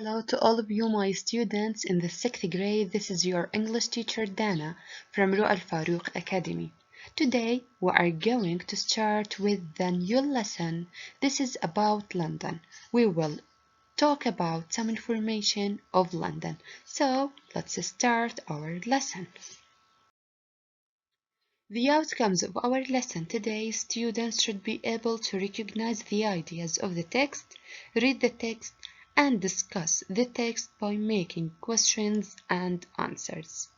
Hello to all of you, my students in the 6th grade. This is your English teacher Dana from Ru'a Al-Faruq Academy. Today we are going to start with the new lesson. This is about London. We will talk about some information of London. So let's start our lesson. The outcomes of our lesson today, students should be able to recognize the ideas of the text, read the text, and discuss the text by making questions and answers.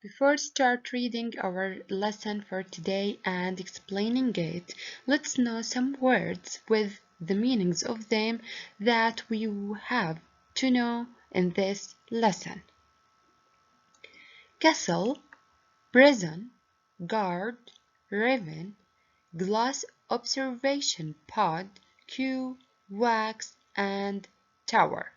Before start reading our lesson for today and explaining it, let's know some words with the meanings of them that we have to know in this lesson. Castle, prison, guard, raven, glass observation pod, queue, wax, and tower.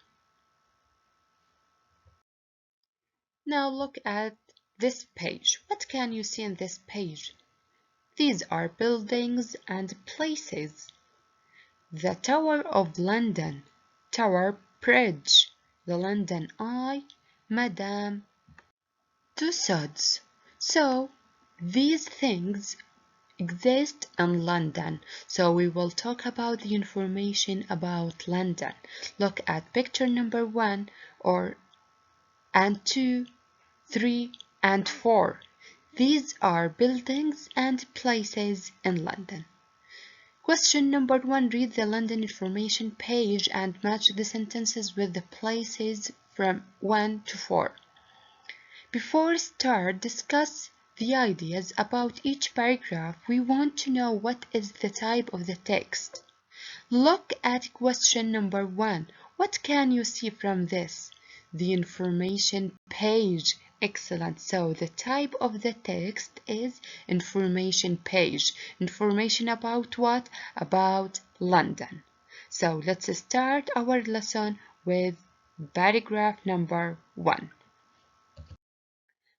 Now look at this page. What can you see in this page? These are buildings and places. The Tower of London, Tower Bridge, the London Eye, Madame Tussauds. So these things exist in London. So we will talk about the information about London. Look at picture number 1 and 2, 3 and 4. These are buildings and places in London. Question number 1. Read the London information page and match the sentences with the places from 1 to 4. Before start, discuss the ideas about each paragraph. We want to know what is the type of the text. Look at question number 1. What can you see from this? The information page. Excellent. So the type of the text is information page. Information about what? About London. So let's start our lesson with paragraph number 1.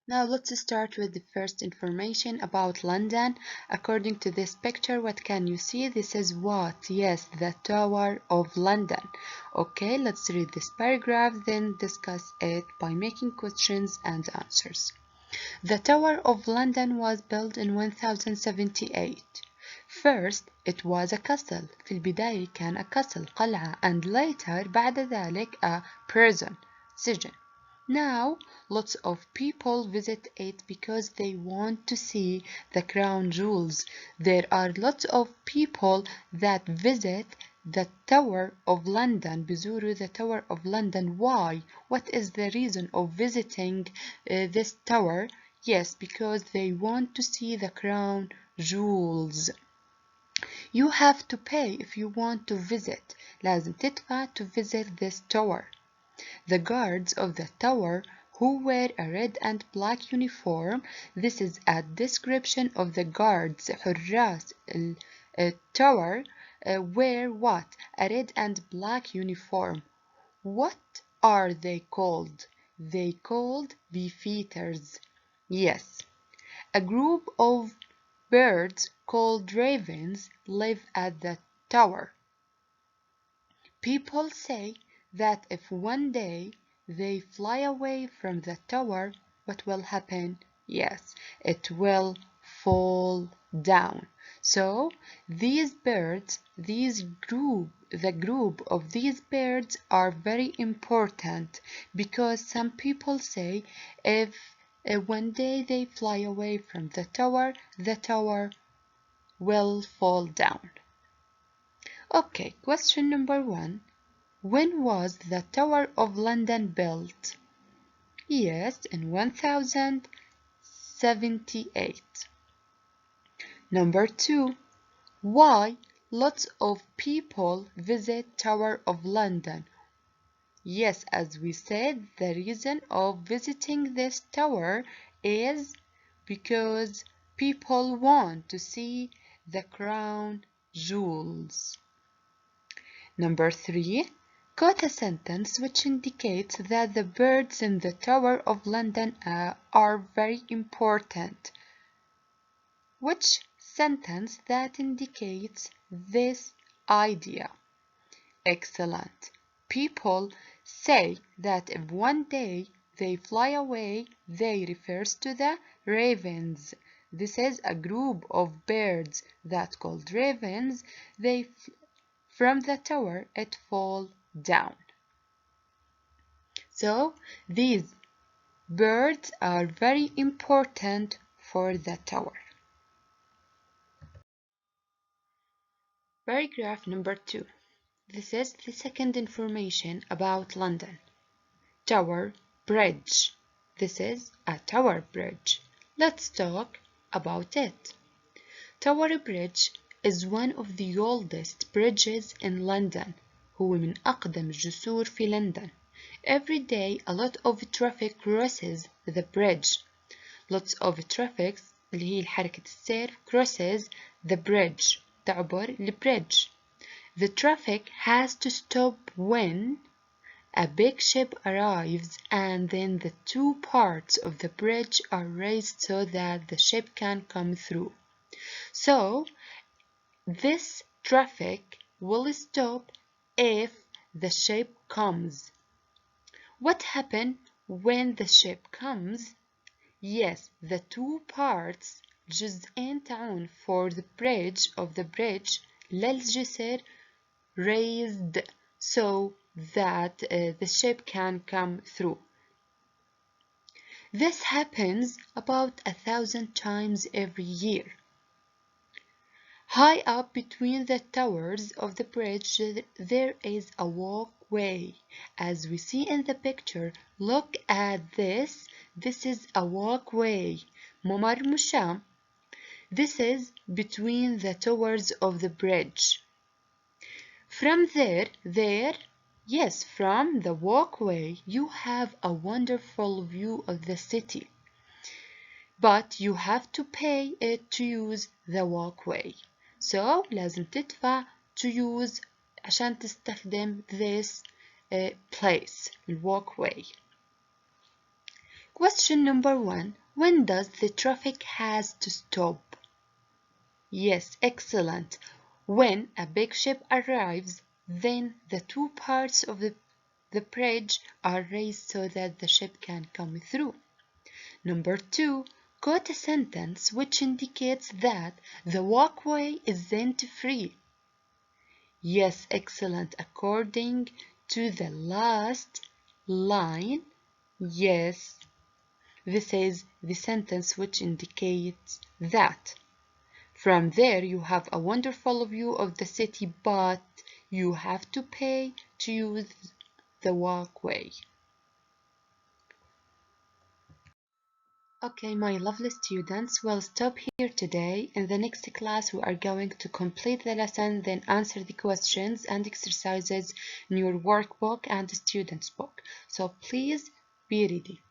Now let's start with the first information about London. According to this picture, what can you see? This is what? Yes, the Tower of London. Okay, let's read this paragraph, then discuss it by making questions and answers. The Tower of London was built in 1078. First, it was a castle. في البداية كان a castle, قلعة, and later بعد ذلك a prison, سجن. Now, lots of people visit it because they want to see the crown jewels. There are lots of people that visit the Tower of London. بيزوروا the Tower of London. Why? What is the reason of visiting this tower? Yes, because they want to see the crown jewels. You have to pay if you want to visit. لازم تدفع to visit this tower. The guards of the tower, who wear a red and black uniform. This is a description of the guards. حراس tower wear what? A red and black uniform. What are they called? They called beefeaters. Yes. A group of birds called ravens live at the tower. People say that if one day they fly away from the tower, what will happen? Yes, it will fall down. So these birds, the group of these birds are very important because some people say if one day they fly away from the tower will fall down. Okay, question number 1. When was the Tower of London built? Yes, in 1078. Number 2. Why lots of people visit Tower of London? Yes, as we said, the reason of visiting this tower is because people want to see the crown jewels. Number 3. Quote a sentence which indicates that the birds in the Tower of London are very important. Which sentence that indicates this idea? Excellent. people say that if one day they fly away, they refers to the ravens. This is a group of birds that called ravens. They from the tower it fall down. So these birds are very important for the tower. Paragraph number 2. This is the second information about London. Tower Bridge. This is a tower bridge. Let's talk about it. Tower Bridge is one of the oldest bridges in London. هو من أقدم الجسور في لندن. Every day a lot of traffic crosses the bridge. Lots of traffic اللي هي حركة السير crosses the bridge. تعبر البريدج. The traffic has to stop when a big ship arrives and then the two parts of the bridge are raised so that the ship can come through. So, this traffic will stop if the ship comes. What happens when the ship comes? Yes, the two parts جزئين تاعون for the bridge of the bridge للجسر raised so that the ship can come through. This happens about 1,000 times every year. High up between the towers of the bridge there is a walkway. As we see in the picture, look at this. This is a walkway. ممر مشاة. This is between the towers of the bridge. From yes, from the walkway, you have a wonderful view of the city. But you have to pay it to use the walkway. So, لازم تدفع to use عشان تستخدم this place, walkway. Question number 1. When does the traffic has to stop? Yes, excellent. When a big ship arrives, then the two parts of the bridge are raised so that the ship can come through. Number 2, quote a sentence which indicates that the walkway isn't free. Yes, excellent. According to the last line, yes, this is the sentence which indicates that. From there, you have a wonderful view of the city, but you have to pay to use the walkway. Okay, my lovely students, we'll stop here today. In the next class, we are going to complete the lesson, then answer the questions and exercises in your workbook and student's book. So please be ready.